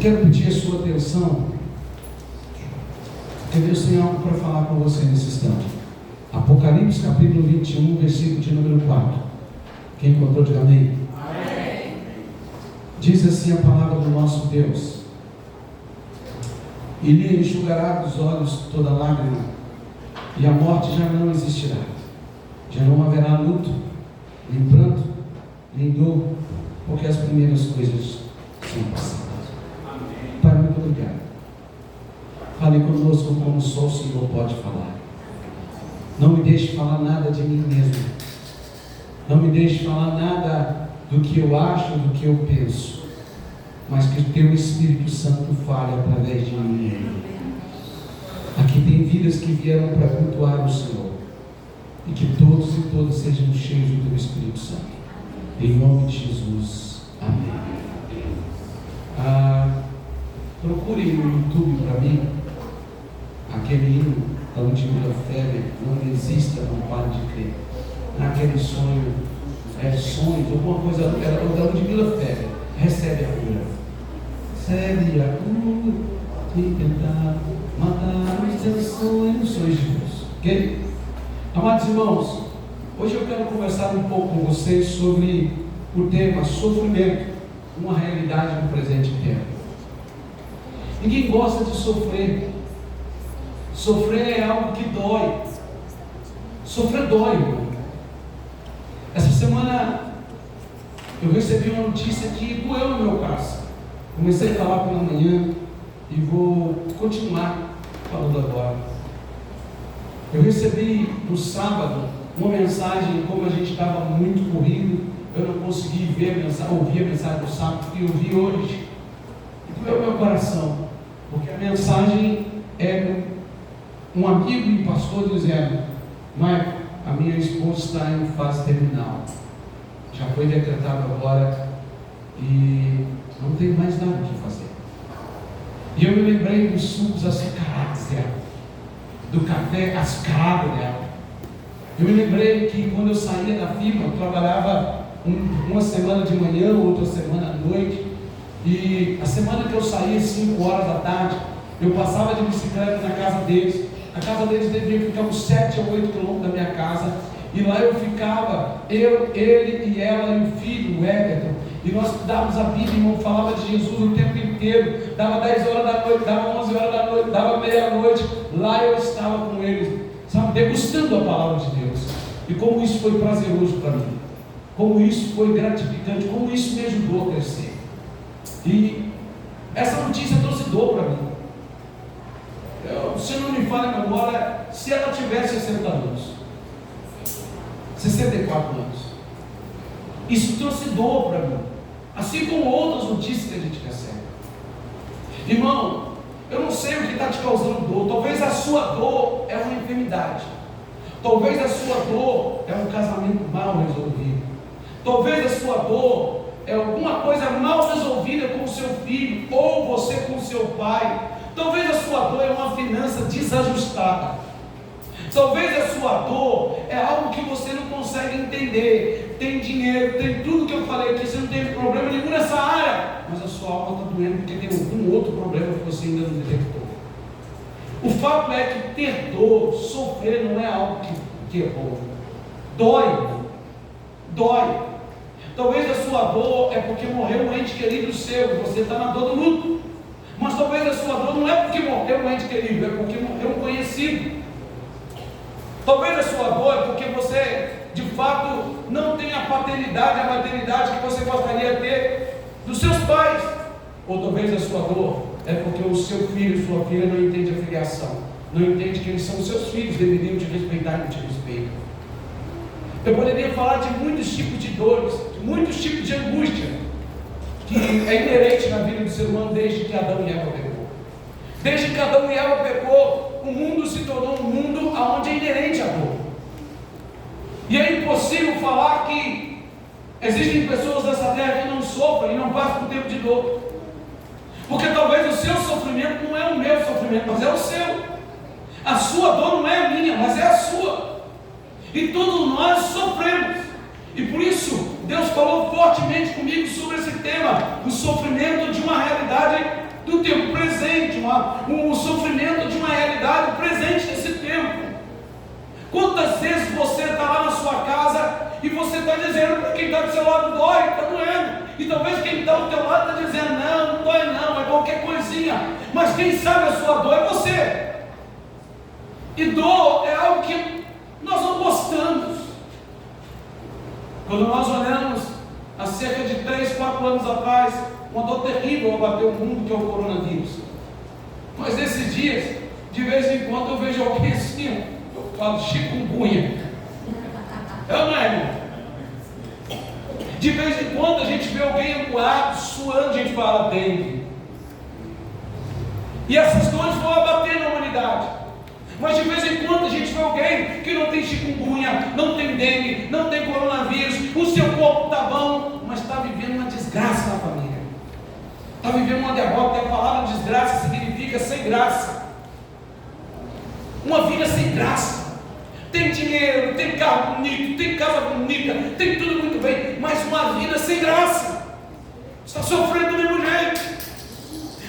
quero pedir a sua atenção, porque Deus tem algo para falar com você nesse instante. Apocalipse capítulo 21, versículo de número 4. Quem encontrou, diga amém. Amém. Diz assim a palavra do nosso Deus: e lhe enxugará dos olhos toda lágrima, e a morte já não existirá. Já não haverá luto, nem pranto, nem dor, porque as primeiras coisas são passadas. Amém. Pai, muito obrigado. Fale conosco como só o Senhor pode falar. Não me deixe falar nada de mim mesmo. Não me deixe falar nada do que eu acho, do que eu penso. Mas que o Teu Espírito Santo fale através de mim. Aqui tem vidas que vieram para cultuar o Senhor. E que todos e todas sejam cheios do Teu Espírito Santo. Em nome de Jesus. Amém. Procure no YouTube para mim aquele hino da Ludmila Feber, não exista, não pare de crer. Naquele sonho, sonhos, alguma coisa, era da Ludmila Feber. Recebe a cura. Recebe a cura e tentar matar os teus sonhos de Deus. Ok? Amados irmãos, hoje eu quero conversar um pouco com vocês sobre o tema sofrimento, uma realidade no presente tempo. Ninguém gosta de sofrer. Sofrer é algo que dói. Sofrer dói, irmão. Essa semana eu recebi uma notícia que doeu no meu coração. Comecei a falar pela manhã e vou continuar falando agora. Eu recebi no sábado uma mensagem, como a gente estava muito corrido, eu não consegui ouvir a mensagem do sábado, que eu vi hoje. E doeu meu coração, porque a mensagem é um amigo e pastor dizendo: Michael, a minha esposa está em fase terminal, já foi decretado agora e não tem mais nada o que fazer. E eu me lembrei dos sucos açucarados dela, do café açucarado dela. Eu me lembrei que quando eu saía da firma, eu trabalhava uma semana de manhã, outra semana à noite, e a semana que eu saía às 5 horas da tarde, eu passava de bicicleta na casa deles. A casa deles devia ficar uns 7 a 8 quilômetros da minha casa, e lá eu ficava, ele e ela e o filho, o Everton, e nós estudávamos a Bíblia, irmão, falava de Jesus o tempo inteiro. Dava 10 horas da noite, dava 11 horas da noite, dava meia-noite, lá eu estava com eles, sabe, degustando a palavra de Deus. E como isso foi prazeroso para mim, como isso foi gratificante, como isso me ajudou a crescer. E essa notícia trouxe dor para mim. Se não me falha a memória, se ela tivesse 60 anos, 64 anos, isso trouxe dor para mim, assim como outras notícias que a gente recebe. Irmão, eu não sei o que está te causando dor. Talvez a sua dor é uma enfermidade, talvez a sua dor é um casamento mal resolvido, talvez a sua dor é alguma coisa mal resolvida com o seu filho, ou você com o seu pai. Talvez a sua dor é uma finança desajustada. Talvez a sua dor é algo que você não consegue entender. Tem dinheiro, tem tudo que eu falei aqui, você não tem problema nenhum nessa área, mas a sua alma está doendo porque tem algum outro problema que você ainda não detectou. O fato é que ter dor, sofrer, não é algo que é bom. Dói. Dói. Talvez a sua dor é porque morreu um ente querido seu, e você está na dor do luto. Mas talvez a sua dor não é porque morreu um ente querido, é porque morreu um conhecido. Talvez a sua dor é porque você, de fato, não tem a paternidade, a maternidade que você gostaria de ter dos seus pais. Ou talvez a sua dor é porque o seu filho, sua filha não entende a filiação, não entende que eles são seus filhos, deveriam te respeitar e não te respeitam. Eu poderia falar de muitos tipos de dores, de muitos tipos de angústia, que é inerente na vida do ser humano desde que Adão e Eva pecou. Desde que Adão e Eva pecou, o mundo se tornou um mundo onde é inerente a dor. E é impossível falar que existem pessoas nessa terra que não sofrem e não passam por tempo de dor. Porque talvez o seu sofrimento não é o meu sofrimento, mas é o seu. A sua dor não é a minha, mas é a sua. E todos nós sofremos. E por isso, Deus falou fortemente comigo sobre esse tema, o sofrimento de uma realidade o sofrimento de uma realidade presente nesse tempo. Quantas vezes você está lá na sua casa e você está dizendo para quem está do seu lado, dói, está doendo. E talvez quem está do teu lado está dizendo, não, não dói não, é qualquer coisinha. Mas quem sabe a sua dor é você. E dor é algo que nós não gostamos. Quando nós olhamos há cerca de 3, 4 anos atrás, uma dor terrível abateu o mundo, que é o coronavírus. Mas nesses dias, de vez em quando eu vejo alguém assim, eu falo chikungunya. Não é, irmão? De vez em quando a gente vê alguém amuado, suando, a gente fala dengue. E essas dores vão abater na humanidade. Mas de vez em quando a gente vê alguém que não tem chikungunya, não tem dengue, não tem coronavírus, o seu corpo está bom, mas está vivendo uma desgraça na família. Está vivendo uma derrota. E a palavra desgraça significa sem graça. Uma vida sem graça. Tem dinheiro, tem carro bonito, tem casa bonita, tem tudo muito bem, mas uma vida sem graça. Está sofrendo do mesmo jeito.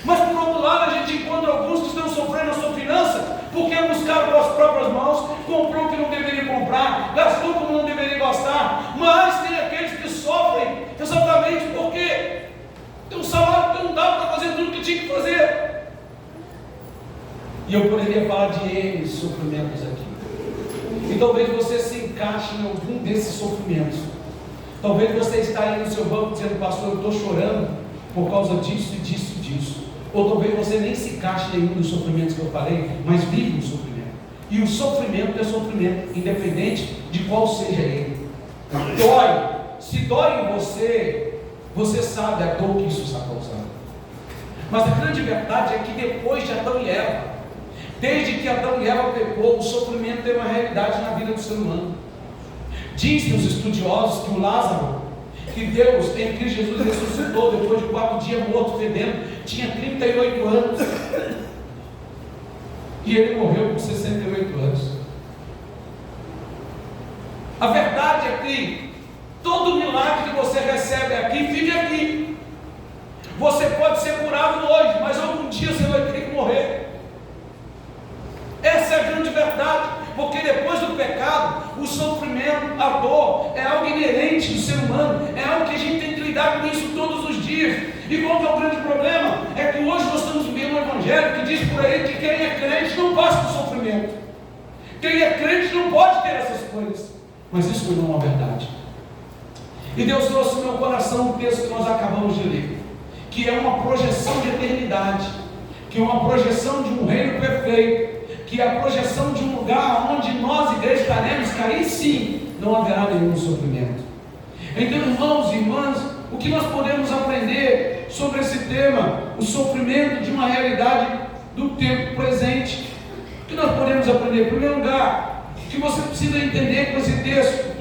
Mas por outro lado, a gente encontra alguns que estão sofrendo a sua finança porque buscaram com as próprias mãos, comprou o que não deveria comprar, gastou como não deveria gastar. Mas tem aqueles que sofrem exatamente porque tem um salário que não dá para fazer tudo que tinha que fazer. E eu poderia falar de N sofrimentos aqui. E talvez você se encaixe em algum desses sofrimentos. Talvez você está aí no seu banco dizendo, pastor, eu estou chorando por causa disso e disso e disso. Ou talvez você nem se encaixe em nenhum dos sofrimentos que eu falei, mas vive o sofrimento. E o sofrimento é sofrimento, independente de qual seja ele. Dói. Se dói em você, você sabe a dor que isso está causando. Mas a grande verdade é que depois de Adão e Eva, desde que Adão e Eva pecou, o sofrimento tem uma realidade na vida do ser humano. Dizem os estudiosos que o Lázaro, que Deus em Cristo Jesus ressuscitou depois de 4 dias morto, fedendo, tinha 38 anos. E ele morreu com 68 anos. A verdade é que todo milagre que você recebe aqui, fique aqui. Você pode ser curado hoje, mas algum dia você vai ter que morrer. Essa é a grande verdade, porque depois do pecado, o sofrimento, a dor, é algo inerente do ser humano, é algo que a gente tem que lidar com isso todos os dias. E qual que é o grande problema? É que hoje nós estamos vivendo um evangelho que diz por aí que quem é crente não passa por sofrimento. Quem é crente não pode ter essas coisas. Mas isso não é uma verdade. E Deus trouxe no meu coração um texto que nós acabamos de ler, que é uma projeção de eternidade, que é uma projeção de um reino perfeito, que é a projeção de um lugar onde nós, igreja, estaremos, que aí sim não haverá nenhum sofrimento. Então, irmãos e irmãs, o que nós podemos aprender sobre esse tema, o sofrimento de uma realidade do tempo presente? O que nós podemos aprender? Em primeiro lugar, o que você precisa entender com esse texto?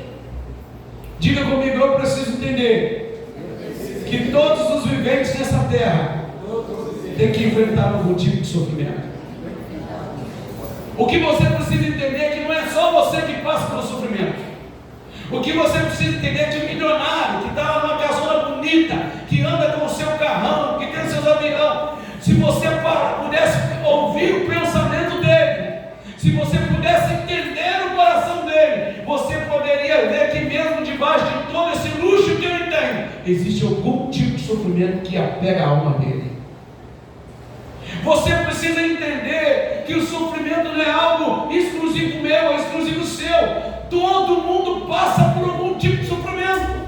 Diga comigo, eu preciso entender que todos os viventes nessa terra têm que enfrentar algum tipo de sofrimento. O que você precisa entender é que não é só você que passa pelo sofrimento. O que você precisa entender é que o milionário que está numa casona bonita, que anda com o seu carrão, que tem seus amigão, se você pudesse ouvir o pensamento dele, se você pudesse entender o coração dele, você poderia ver que mesmo debaixo de todo esse luxo que ele tem, existe algum tipo de sofrimento que apega a alma dele. Você precisa entender que o sofrimento não é algo exclusivo meu, é exclusivo seu. Todo mundo passa por algum tipo de sofrimento.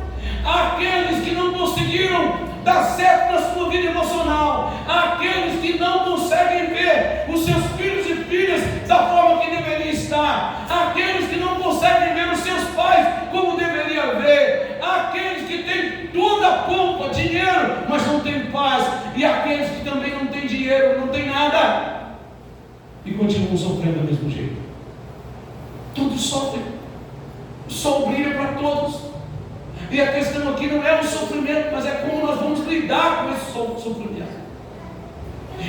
Aqueles que não conseguiram dar certo na sua vida emocional, aqueles que não conseguem ver os seus filhos e filhas da forma que deveriam estar, aqueles que não conseguem ver os seus pais como deveria ver, aqueles que têm toda a pompa, dinheiro, mas não têm paz, e aqueles que também não têm dinheiro, não têm nada e continuam sofrendo do mesmo jeito. Todos sofrem, o sol brilha para todos. E a questão aqui não é o sofrimento, mas é como nós vamos lidar com esse sofrimento.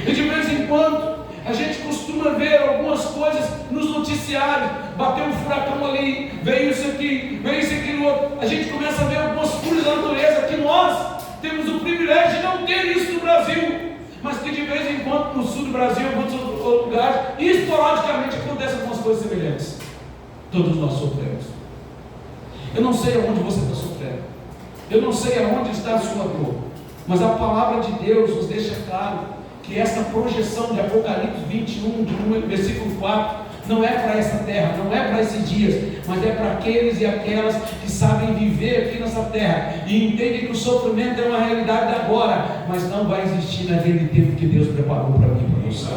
E de vez em quando a gente costuma ver algumas coisas nos noticiários. Bateu um furacão ali, veio isso aqui no outro. A gente começa a ver algumas fúrias da natureza que nós temos o privilégio de não ter isso no Brasil, mas que de vez em quando no sul do Brasil, em muitos outros lugares, esporadicamente acontecem algumas coisas semelhantes. Todos nós sofremos. Eu não sei aonde você está sofrendo, eu não sei aonde está a sua dor, mas a palavra de Deus nos deixa claro que essa projeção de Apocalipse 21, versículo 4, não é para essa terra, não é para esses dias, mas é para aqueles e aquelas que sabem viver aqui nessa terra e entendem que o sofrimento é uma realidade agora, mas não vai existir naquele tempo que Deus preparou para mim e para você.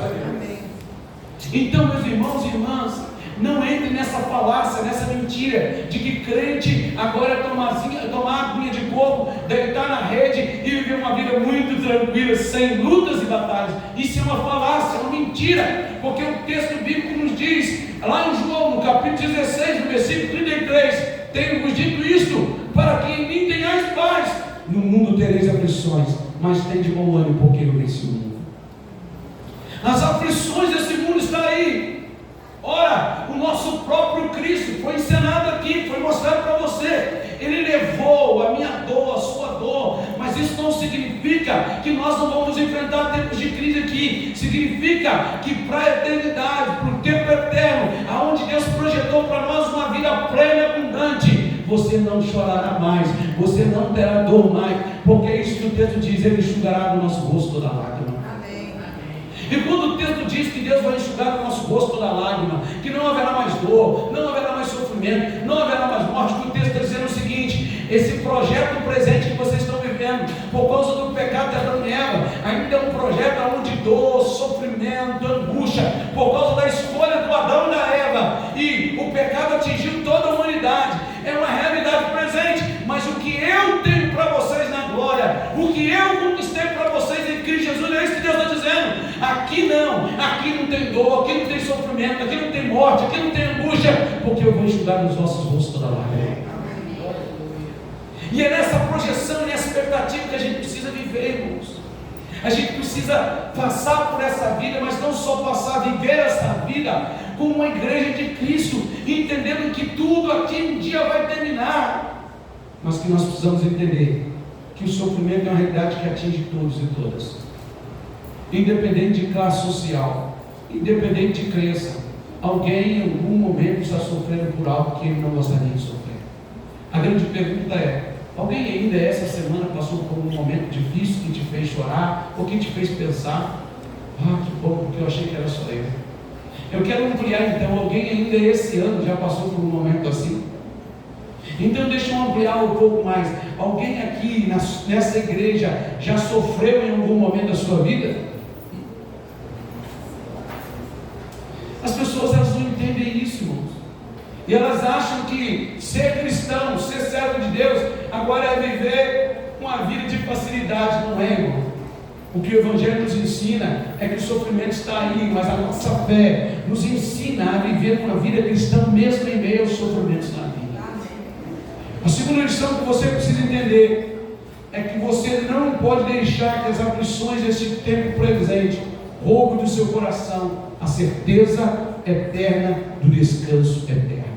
Então, meus irmãos e irmãs, não entre nessa falácia, nessa mentira de que crente agora é tomar aguinha de coco, deitar na rede e viver uma vida muito tranquila, sem lutas e batalhas. Isso é uma falácia, é uma mentira, porque o texto bíblico nos diz, lá em João, no capítulo 16, no versículo 33, tenho-vos dito isto, para que em mim tenhais paz. No mundo tereis aflições, mas tende bom ânimo, porque eu venci o mundo. As aflições desse mundo estão aí. Ora, o nosso próprio Cristo foi encenado aqui, foi mostrado para você. Ele levou a minha dor, a sua dor, mas isso não significa que nós não vamos enfrentar tempos de crise aqui. Significa que para a eternidade, para o tempo eterno, aonde Deus projetou para nós uma vida plena e abundante, você não chorará mais, você não terá dor mais, porque é isso que o texto diz, Ele enxugará do nosso rosto toda lágrima. E quando o texto diz que Deus vai enxugar do nosso rosto toda lágrima, que não haverá mais dor, não haverá mais sofrimento, não haverá mais morte, o texto está dizendo o seguinte: esse projeto presente que vocês estão vivendo, por causa do pecado de Adão e Eva, ainda é um projeto onde dor, sofrimento, angústia, por causa da escolha do Adão e da Eva, e o pecado atingiu toda a humanidade, é uma realidade presente, mas o que eu tenho para vocês na glória, o que eu conquistei para vocês em Cristo Jesus, é isso que Deus está dizendo. Aqui não tem dor, aqui não tem sofrimento, aqui não tem morte, aqui não tem angústia, porque eu vou enxugar nos vossos rostos toda lágrima. E é nessa projeção e nessa expectativa que a gente precisa viver, irmãos. A gente precisa passar por essa vida, mas não só passar, viver essa vida como uma igreja de Cristo, entendendo que tudo aqui um dia vai terminar, mas que nós precisamos entender que o sofrimento é uma realidade que atinge todos e todas, independente de classe social, independente de crença. Alguém em algum momento está sofrendo por algo que ele não gostaria de sofrer. A grande pergunta é: alguém ainda essa semana passou por um momento difícil que te fez chorar, ou que te fez pensar: ah, que bom, porque eu achei que era só eu. Eu quero ampliar então: alguém ainda esse ano já passou por um momento assim? Então deixa eu ampliar um pouco mais. Alguém aqui nessa igreja já sofreu em algum momento da sua vida? As pessoas, elas não entendem isso, irmãos. E elas acham que ser cristão, ser servo de Deus, agora é viver uma vida de facilidade. Não é, irmão. O que o Evangelho nos ensina é que o sofrimento está aí, mas a nossa fé nos ensina a viver uma vida cristã mesmo em meio aos sofrimentos na vida. A segunda lição que você precisa entender é que você não pode deixar que as aflições desse tempo presente roubem do seu coração a certeza eterna do descanso eterno.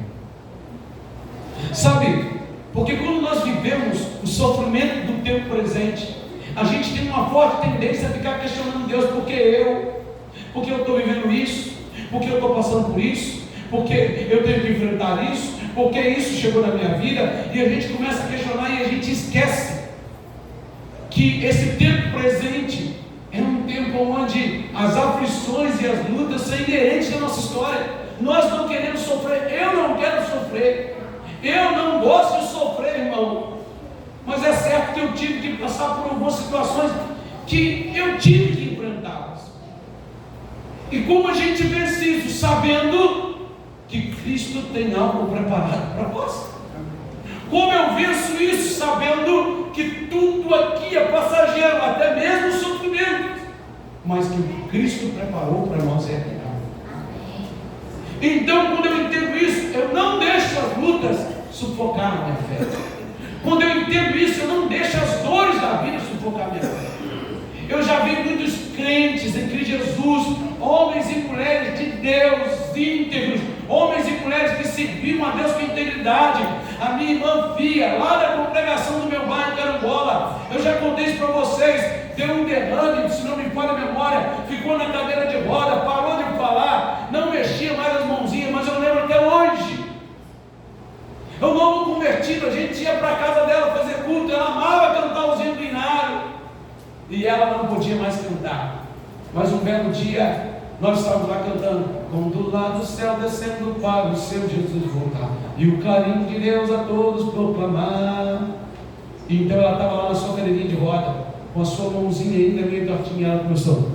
Sabe, porque quando nós vivemos o sofrimento do tempo presente, a gente tem uma forte tendência a ficar questionando Deus: por que eu? Porque eu estou vivendo isso? Porque eu estou passando por isso? Porque eu tenho que enfrentar isso? Porque isso chegou na minha vida? E a gente começa a questionar e a gente esquece que esse tempo presente é um tempo onde as aflições e as lutas são inerentes da nossa história. Nós não queremos sofrer, eu não quero sofrer, eu não gosto de sofrer, irmão. Mas é certo que eu tive que passar por algumas situações que eu tive que enfrentá-las. E como a gente vence isso? Sabendo que Cristo tem algo preparado para nós. Como eu venço isso? Sabendo que tudo aqui é passageiro, até mesmo o sofrimento, mas que o que Cristo preparou para nós é eterno. Então, quando eu entendo isso, eu não deixo as lutas sufocar a minha fé. Quando eu entendo isso, eu não deixo as dores da vida sufocar a minha fé. Eu já vi muitos crentes em Cristo Jesus, homens e mulheres de Deus íntegros, homens e mulheres que serviam a Deus com integridade. A minha irmã Via, lá da congregação do meu bairro Carangola, eu já contei isso para vocês, deu um derrame, se não me falha a memória, ficou podia mais cantar. Mas um belo dia, nós estávamos lá cantando, quando lá do céu descendo para o seu Jesus voltar, e o carinho de Deus a todos proclamar. Então ela estava lá na sua cadeirinha de roda, com a sua mãozinha ainda meio tortinha, ela começou,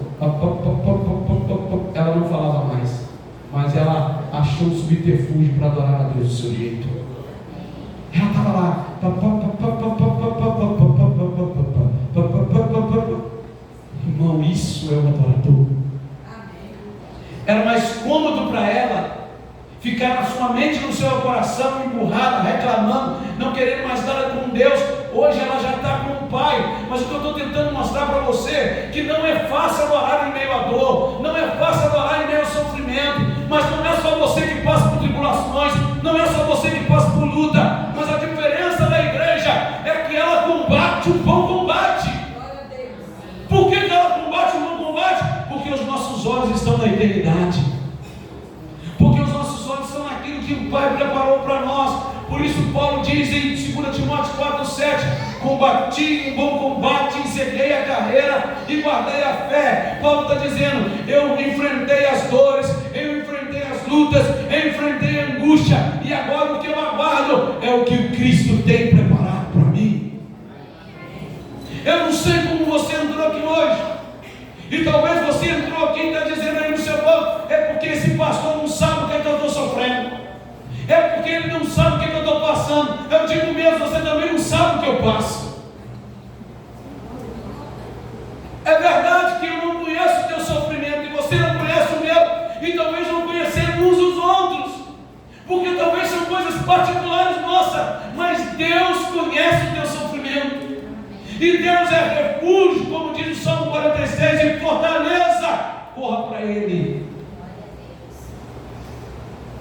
ela não falava mais, mas ela achou um subterfúgio para adorar a Deus do seu jeito. Ela estava lá, irmão, isso é um adorador. Era mais cômodo para ela ficar na sua mente, no seu coração, emburrada, reclamando, não querendo mais nada com Deus. Hoje ela já está com o Pai. Mas o que eu estou tentando mostrar para você, que não é fácil adorar em meio à dor, não é fácil adorar em meio ao sofrimento. Mas não é só você que passa por tribulações, não é só você que passa por luta. Mas a diferença da igreja é que ela combate o bom combate. Por que ela combate o bom combate? Porque os nossos olhos estão na eternidade. Porque os nossos olhos estão naquilo que o Pai preparou para nós. Por isso Paulo diz em 2 Timóteo 4,7: combati um bom combate, encerrei a carreira e guardei a fé. Paulo está dizendo, eu enfrentei as dores, eu enfrentei as lutas, eu enfrentei a angústia, e agora o que eu aguardo é o que Cristo tem preparado para mim. Eu não sei como você entrou aqui hoje, e talvez você entrou aqui e está dizendo aí no seu banco, é porque esse pastor não sabe o que é que eu estou sofrendo, é porque ele não sabe o que é que eu estou passando. Eu digo mesmo, você também não sabe o que eu passo. É verdade que eu não conheço o teu sofrimento, e você não conhece o meu, e talvez não conhecemos uns os outros, porque talvez são coisas particulares nossas, mas Deus conhece o teu sofrimento. E Deus é refúgio, como diz o Salmo 46, e fortaleza. Corra para Ele.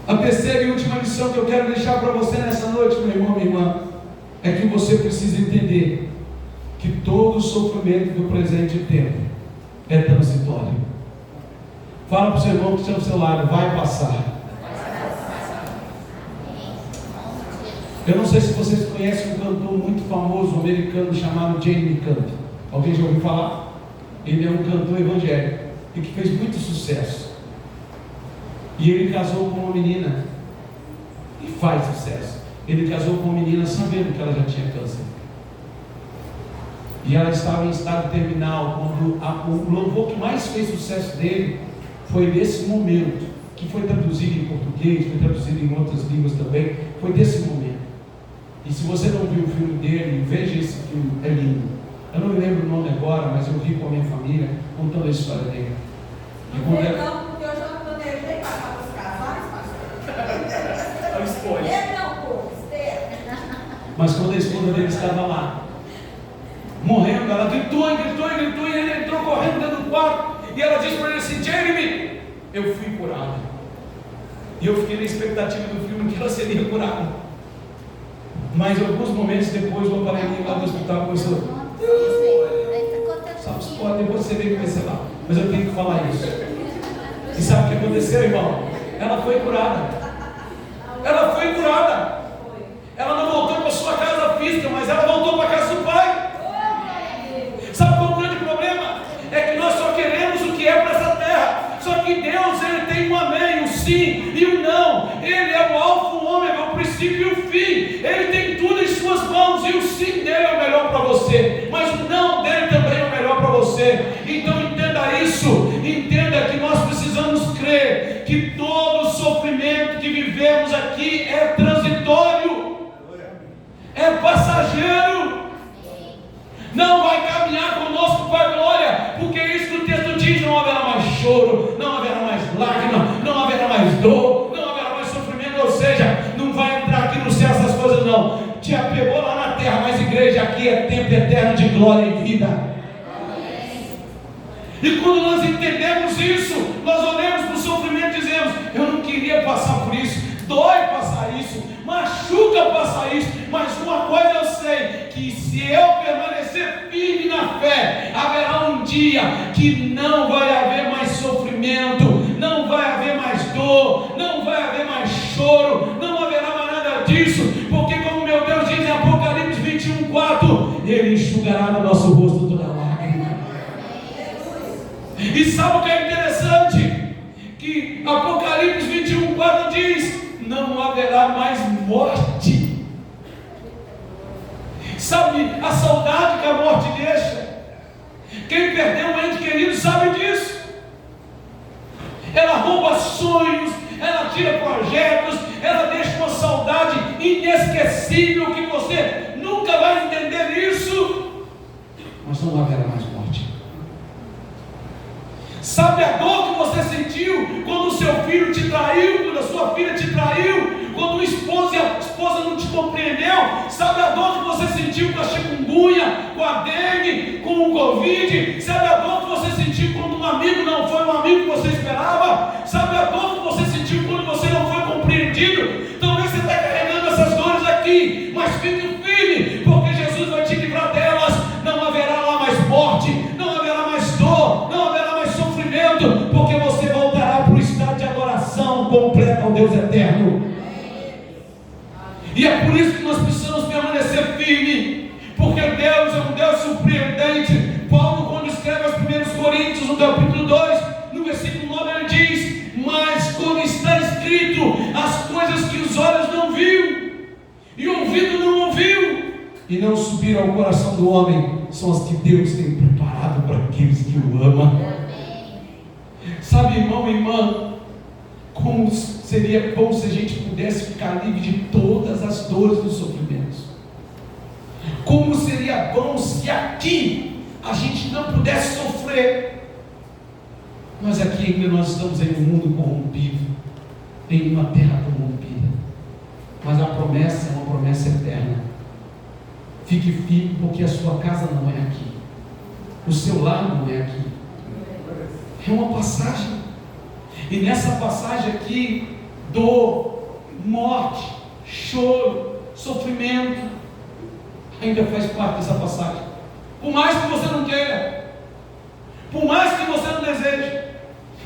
A terceira e última lição que eu quero deixar para você nessa noite, meu irmão, minha irmã, é que você precisa entender que todo o sofrimento do presente tempo é transitório. Fala para o seu irmão que está ao seu lado, vai passar. Eu não sei se vocês conhecem um cantor muito famoso americano chamado Jamie Camp. Alguém já ouviu falar? Ele é um cantor evangélico e que fez muito sucesso. E ele casou com uma menina e faz sucesso. Ele casou com uma menina sabendo que ela já tinha câncer. E ela estava em estado terminal. Quando o louvor que mais fez sucesso dele foi nesse momento, que foi traduzido em português, foi traduzido em outras línguas também. Foi desse momento. E se você não viu o filme dele, veja esse filme, é lindo. Eu não me lembro o nome agora, mas eu vi com a minha família contando a história dele. E quando ela... Mas quando a esposa dele estava lá, morrendo, ela gritou, e ele entrou correndo dentro do quarto, e ela disse para ele assim, Jeremy, eu fui curada. E eu fiquei na expectativa do filme que ela seria curada. Mas alguns momentos depois, o aparelhinho lá do hospital começou, sabe, pode, depois você vem conhecer lá, mas eu tenho que falar isso. E sabe o que aconteceu, irmão? Ela foi curada. Ela foi curada. Ela não voltou para a sua casa física, mas ela voltou para a casa do Pai. Sabe qual é o grande problema? É que nós só queremos o que é para essa terra. Só que Deus, Ele tem um amém, um sim e um não. Ele é o alfa, o ômega, o princípio e o fim. Ele tem tudo em suas mãos, e o sim dele é o melhor para você, mas o não dele também é o melhor para você. Então entenda isso, entenda que nós precisamos crer que todo o sofrimento que vivemos aqui é transitório, é passageiro, não vai caminhar conosco para a glória, porque é isso que o texto diz: não haverá mais choro, não haverá mais lágrima, não haverá mais dor, não haverá mais sofrimento. Ou seja, não vai entrar aqui no céu essas coisas não, te apegou lá na terra, mas igreja, aqui é tempo eterno de glória e vida. E quando nós entendemos isso, nós olhamos para o sofrimento e dizemos: eu não queria passar por isso, dói passar isso, machuca passar isso, mas uma coisa eu sei, que se eu permanecer firme na fé, haverá um dia que não vai haver mais sofrimento, não vai haver mais dor, não vai haver mais choro, não haverá mais nada disso, porque como meu Deus diz em Apocalipse 21:4, Ele enxugará no nosso rosto toda lágrima. E sabe o que é interessante? Que Apocalipse 21:4 diz: não haverá mais morte. Sabe a saudade que a morte deixa? Quem perdeu um ente querido sabe disso. Ela rouba sonhos, ela tira projetos, ela deixa uma saudade inesquecível que você nunca vai entender isso. Mas não haverá mais morte. Sabe a dor que você sentiu quando o seu filho te traiu, quando a sua filha te traiu, quando o esposo e a esposa não te compreendeu? Sabe a dor que você sentiu com a chikungunya, com a dengue, com o Covid? Sabe a dor que você sentiu quando um amigo não foi um amigo que você esperava? Sabe a dor que você sentiu quando você não foi compreendido? Talvez você está carregando essas dores aqui, mas fique firme, porque Jesus vai te livrar delas. Não haverá lá mais morte, não haverá mais dor, não haverá mais sofrimento, porque você voltará para o estado de adoração completa ao Deus eterno. E é por isso que nós precisamos permanecer firme, porque Deus é um Deus surpreendente. Paulo, quando escreve aos 1 Coríntios, no capítulo 2, no versículo 9, ele diz: mas como está escrito, as coisas que os olhos não viram e o ouvido não ouviu e não subiram ao coração do homem, são as que Deus tem preparado para aqueles que o amam. Sabe, irmão e irmã, como seria bom se a gente pudesse ficar livre de todas as dores dos sofrimentos. Como seria bom se aqui a gente não pudesse sofrer. Mas aqui ainda nós estamos em um mundo corrompido, em uma terra corrompida. Mas a promessa é uma promessa eterna. Fique firme, porque a sua casa não é aqui, o seu lar não é aqui. É uma passagem. E nessa passagem aqui, dor, morte, choro, sofrimento, ainda faz parte dessa passagem. Por mais que você não queira, por mais que você não deseje.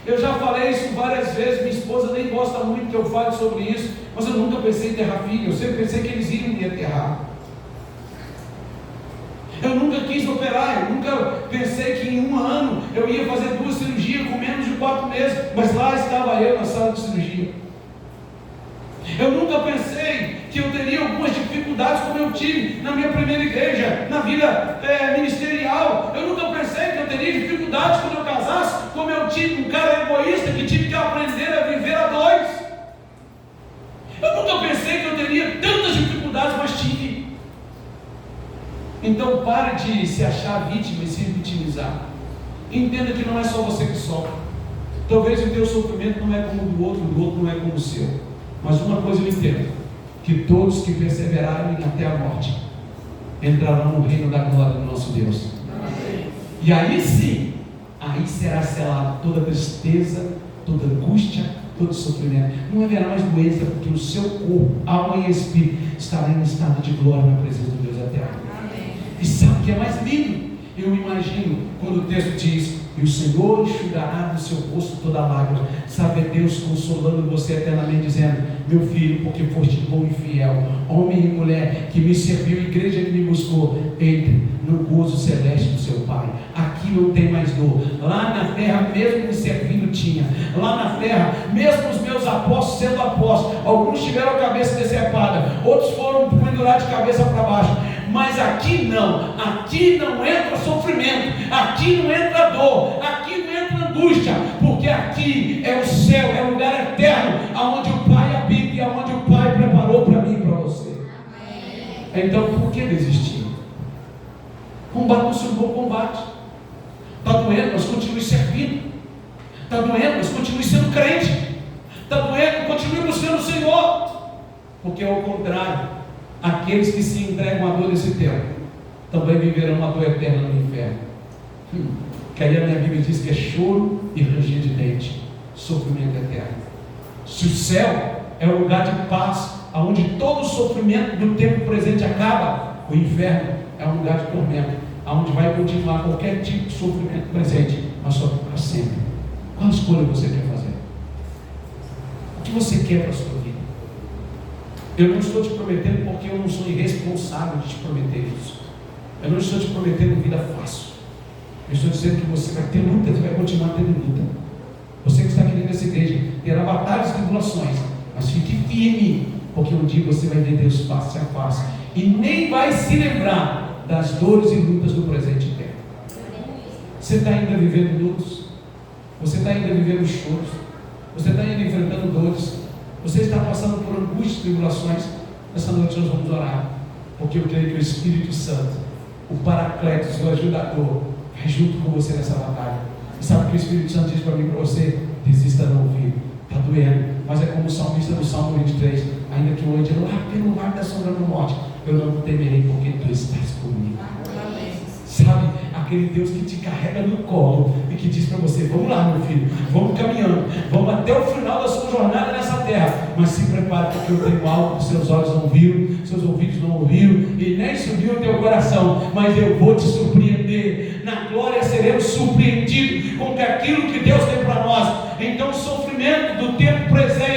Eu já falei isso várias vezes, minha esposa nem gosta muito que eu fale sobre isso, mas eu nunca pensei em enterrar filho, eu sempre pensei que eles iriam me enterrar. Eu nunca quis operar, eu nunca pensei que em um ano eu ia fazer 2 cirurgias com menos de 4 meses, mas lá estava eu na sala de cirurgia. Eu nunca pensei que eu teria algumas dificuldades como eu tive na minha primeira igreja, na vida ministerial. Eu nunca pensei que eu teria dificuldades quando eu casasse, como eu tive, um cara egoísta que tive que aprender a viver a 2. Eu nunca pensei que eu teria tantas dificuldades, mas tive. Então pare de se achar vítima e se vitimizar. Entenda que não é só você que sofre. Talvez o teu sofrimento não é como o do outro não é como o seu. Mas uma coisa eu entendo: que todos que perseverarem até a morte entrarão no reino da glória do nosso Deus. E aí sim, aí será selado toda tristeza, toda angústia, todo sofrimento. Não haverá mais doença, porque o seu corpo, alma e espírito estará em estado de glória na presença do Deus eterno. E sabe o que é mais lindo? Eu imagino quando o texto diz: e o Senhor enxugará do seu rosto toda lágrima. Sabe, é Deus consolando você eternamente, dizendo: meu filho, porque foste bom e fiel, homem e mulher, que me serviu, igreja que me buscou, entre no gozo celeste do seu Pai. Aqui não tem mais dor. Lá na terra, mesmo me servindo, tinha. Lá na terra, mesmo os meus apóstolos sendo apóstolos, alguns tiveram a cabeça decepada, outros foram pendurados de cabeça para baixo. Mas aqui não entra sofrimento, aqui não entra dor, aqui não entra angústia, porque aqui é o céu, é o lugar eterno, aonde o Pai habita e aonde o Pai preparou para mim e para você. Então, por que desistir? Combate o seu bom combate. Está doendo, mas continue servindo. Está doendo, mas continue sendo crente. Está doendo, continue buscando o Senhor. Porque ao contrário, aqueles que se entregam à dor desse tempo também viverão uma dor eterna no inferno. Que aí a minha Bíblia diz que é choro e ranger de dente, sofrimento eterno. Se o céu é um lugar de paz, onde todo o sofrimento do tempo presente acaba, o inferno é um lugar de tormento, onde vai continuar qualquer tipo de sofrimento presente, mas só para sempre. Qual escolha você quer fazer? O que você quer para a sua vida? Eu não estou te prometendo, porque eu não sou irresponsável de te prometer isso. Eu não estou te prometendo vida fácil. Eu estou dizendo que você vai ter luta, você vai continuar tendo luta. Você que está aqui nessa igreja, terá batalhas e tribulações, mas fique firme, porque um dia você vai ver Deus face a face, e nem vai se lembrar das dores e lutas do presente tempo. Você está ainda vivendo lutos, você está ainda vivendo choros, você está ainda enfrentando dores, você está passando por angústias e tribulações. Essa noite nós vamos orar, porque eu creio que o Espírito Santo, o Paracletos, o ajudador, vai junto com você nessa batalha. E sabe o que o Espírito Santo diz para mim e para você? Desista não ouvir, está doendo, mas é como o salmista do Salmo 23, ainda que eu ande lá pelo vale da sombra da morte, eu não temerei, porque tu estás comigo. Sabe, aquele Deus que te carrega no colo e que diz para você: vamos lá, meu filho, vamos caminhando, vamos até o final da sua jornada nessa terra, mas se prepare, porque eu tenho algo que seus olhos não viram, seus ouvidos não ouviram e nem subiu o teu coração, mas eu vou te surpreender. Na glória seremos surpreendidos com aquilo que Deus tem para nós. Então o sofrimento do tempo presente